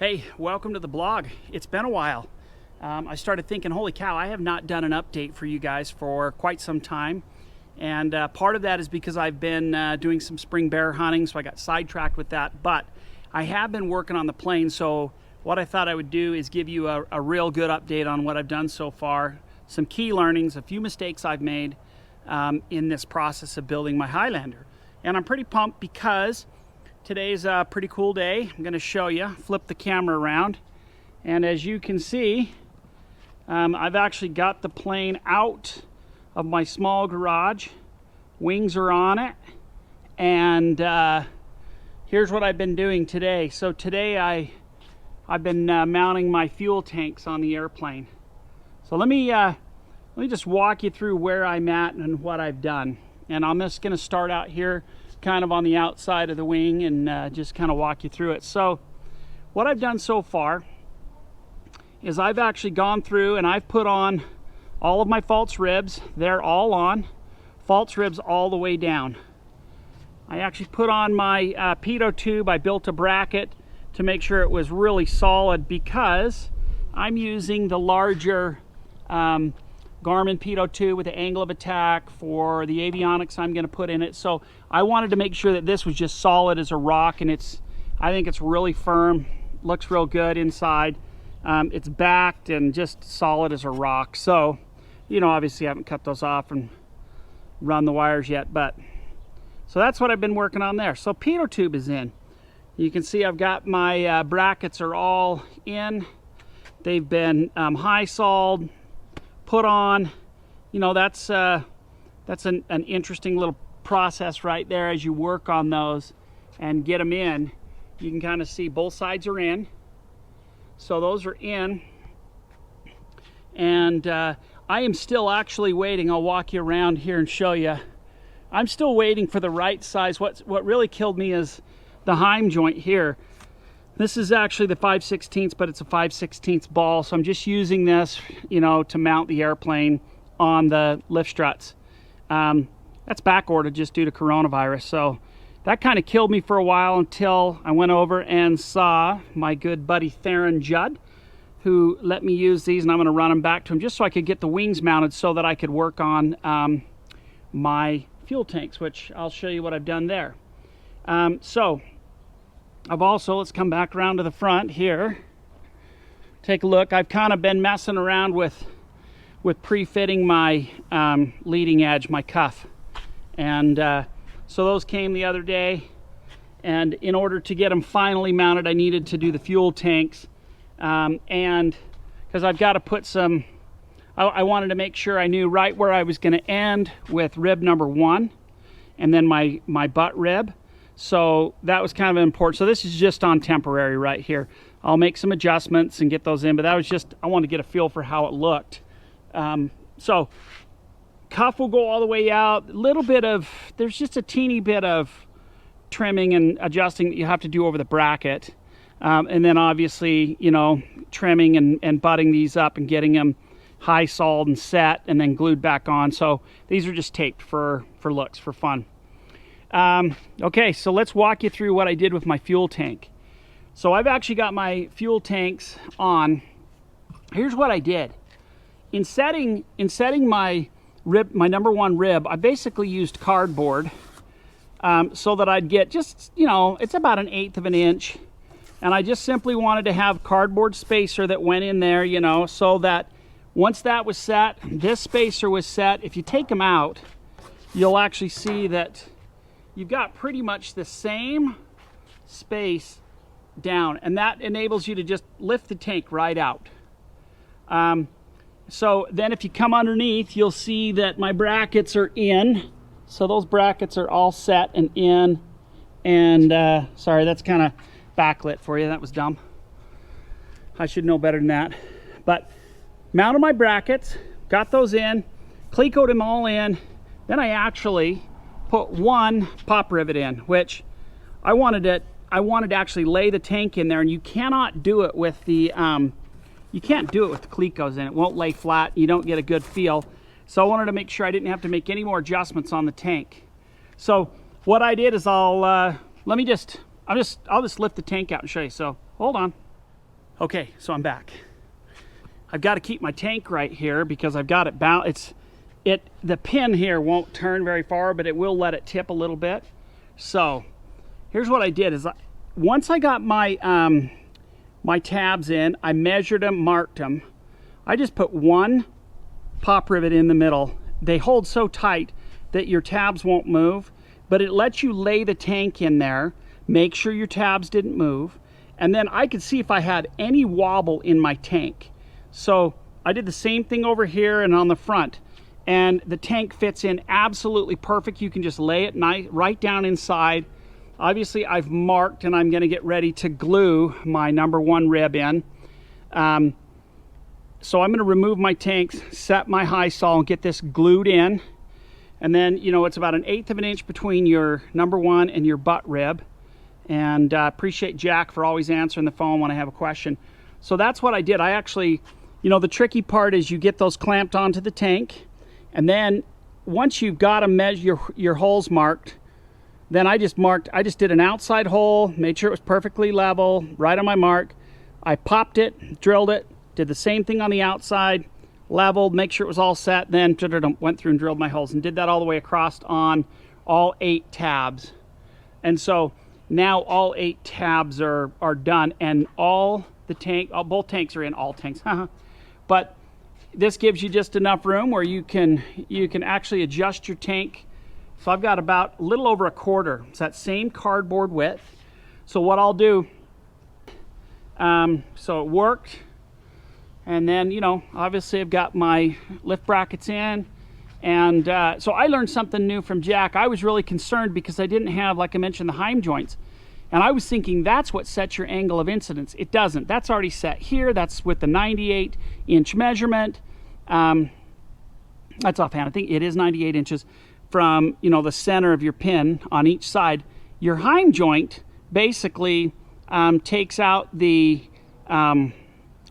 Hey, welcome to the blog. It's been a while. I started thinking, holy cow, I have not done an update for you guys for quite some time. And part of that is because I've been doing some spring bear hunting, so I got sidetracked with that. But I have been working on the plane, so what I thought I would do is give you a real good update on what I've done so far, some key learnings, a few mistakes I've made in this process of building my Highlander. And I'm pretty pumped because today's a pretty cool day. I'm going to show you, flip the camera around, and as you can see, I've actually got the plane out of my small garage. Wings are on it, and here's what I've been doing today. So today I've been mounting my fuel tanks on the airplane. So let me just walk you through where I'm at and what I've done. And I'm just going to start out here kind of on the outside of the wing and just kind of walk you through it. So what I've done so far is I've actually gone through and I've put on all of my false ribs. They're all on. False ribs all the way down. I actually put on my pitot tube. I built a bracket to make sure it was really solid because I'm using the larger Garmin pitot tube with the angle of attack for the avionics I'm going to put in it. So I wanted to make sure that this was just solid as a rock, and I think it's really firm, looks real good inside. It's backed and just solid as a rock. So, you know, obviously I haven't cut those off and run the wires yet, but so that's what I've been working on there. So pitot tube is in. You can see I've got my brackets are all in. They've been high soled, put on. You know, that's an interesting little process right there as you work on those and get them in. You can kind of see both sides are in. So those are in. And I am still actually waiting. I'll walk you around here and show you. I'm still waiting for the right size. What really killed me is the heim joint here. This is actually the 5/16, but it's a 5/16 ball, so I'm just using this, you know, to mount the airplane on the lift struts. That's back ordered just due to coronavirus, so that kind of killed me for a while until I went over and saw my good buddy Theron Judd, who let me use these, and I'm going to run them back to him just so I could get the wings mounted so that I could work on my fuel tanks, which I'll show you what I've done there. So I've also, let's come back around to the front here. Take a look. I've kind of been messing around with pre-fitting my leading edge, my cuff. And so those came the other day. And in order to get them finally mounted, I needed to do the fuel tanks. And because I've got to put some, I wanted to make sure I knew right where I was going to end with rib number 1. And then my butt rib. So that was kind of important. So this is just on temporary right here. I'll make some adjustments and get those in, but that was just, I wanted to get a feel for how it looked. So cuff will go all the way out. A little bit of, there's just a teeny bit of trimming and adjusting that you have to do over the bracket. And then obviously, you know, trimming and butting these up and getting them high soled and set and then glued back on. So these are just taped for looks, for fun. Okay, so let's walk you through what I did with my fuel tank. So I've actually got my fuel tanks on. Here's what I did. In setting my rib, my number 1 rib, I basically used cardboard so that I'd get just, you know, it's about 1/8 of an inch. And I just simply wanted to have cardboard spacer that went in there, you know, so that once that was set, this spacer was set. If you take them out, you'll actually see that you've got pretty much the same space down, and that enables you to just lift the tank right out. So then if you come underneath, you'll see that my brackets are in. So those brackets are all set and in. And sorry, that's kind of backlit for you. That was dumb. I should know better than that. But mounted my brackets, got those in, clecoed them all in. Then I actually put 1 pop rivet in, which I wanted to actually lay the tank in there, and you cannot do it with the you can't do it with the clecos in. It won't lay flat. You don't get a good feel. So I wanted to make sure I didn't have to make any more adjustments on the tank. So what I did is I'll just lift the tank out and show you. So hold on. Okay, so I'm back. I've got to keep my tank right here because I've got it balanced. The pin here won't turn very far, but it will let it tip a little bit. So here's what I did is once I got my my tabs in, I measured them, marked them. I just put one pop rivet in the middle. They hold so tight that your tabs won't move, but it lets you lay the tank in there, make sure your tabs didn't move, and then I could see if I had any wobble in my tank. So I did the same thing over here and on the front, and the tank fits in absolutely perfect. You can just lay it right down inside. Obviously I've marked and I'm going to get ready to glue my #1 rib in. So I'm going to remove my tanks, set my high saw, and get this glued in. And then, you know, it's about 1/8 of an inch between your #1 and your butt rib. And appreciate Jack for always answering the phone when I have a question. So that's what I did. I actually, you know, the tricky part is you get those clamped onto the tank. And then once you've got to measure your holes marked, then I just did an outside hole, made sure it was perfectly level, right on my mark. I popped it, drilled it, did the same thing on the outside, leveled, make sure it was all set, then went through and drilled my holes and did that all the way across on all 8 tabs. And so now all 8 tabs are done, and both tanks are in, all tanks. But this gives you just enough room where you can actually adjust your tank. So I've got about a little over 1/4. It's that same cardboard width. So what I'll do, so it worked. And then, you know, obviously I've got my lift brackets in. And so I learned something new from Jack. I was really concerned because I didn't have, like I mentioned, the Heim joints. And I was thinking that's what sets your angle of incidence. It doesn't. That's already set here. That's with the 98-inch measurement. That's offhand. I think it is 98 inches from, you know, the center of your pin on each side. Your Heim joint basically takes out the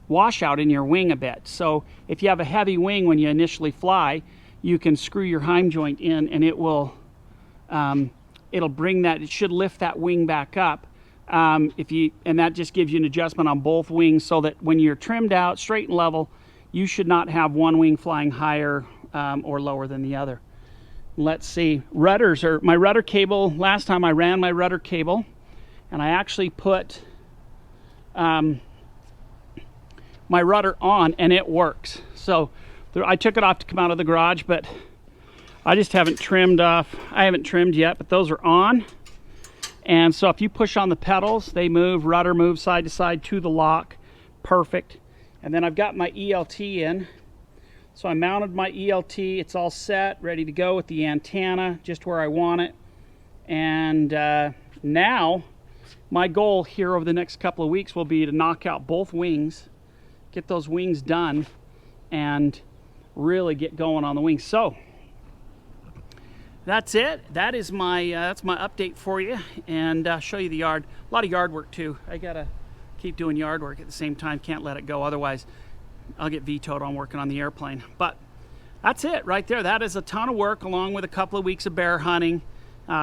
washout in your wing a bit. So if you have a heavy wing when you initially fly, you can screw your Heim joint in, and it will it'll bring that, it should lift that wing back up. And that just gives you an adjustment on both wings so that when you're trimmed out straight and level, you should not have one wing flying higher or lower than the other. Let's see, rudders, or my rudder cable. Last time I ran my rudder cable, and I actually put my rudder on, and it works. So I took it off to come out of the garage, but I just haven't trimmed off. I haven't trimmed yet, but those are on. And so if you push on the pedals, they move, rudder moves side to side to the lock. Perfect. And then I've got my ELT in. So I mounted my ELT. It's all set, ready to go with the antenna, just where I want it. And now my goal here over the next couple of weeks will be to knock out both wings, get those wings done, and really get going on the wings. So that's it. That is that's my update for you, and show you the yard. A lot of yard work too. I gotta keep doing yard work at the same time. Can't let it go, otherwise I'll get vetoed on working on the airplane. But that's it right there. That is a ton of work, along with a couple of weeks of bear hunting.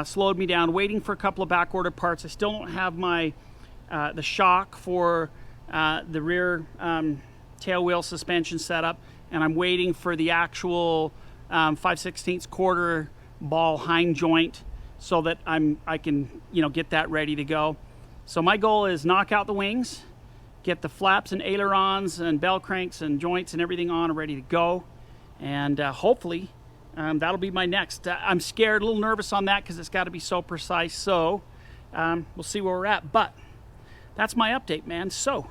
Slowed me down, waiting for a couple of back order parts. I still don't have my the shock for the rear tail wheel suspension setup, and I'm waiting for the actual 5/16 quarter ball Heim joint so that I can, you know, get that ready to go. So my goal is knock out the wings, get the flaps and ailerons and bell cranks and joints and everything on and ready to go, and hopefully that'll be my next. I'm scared, a little nervous on that because it's got to be so precise. So we'll see where we're at, but that's my update, man. So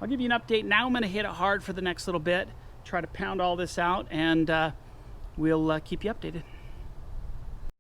I'll give you an update now. I'm going to hit it hard for the next little bit, try to pound all this out, and we'll keep you updated.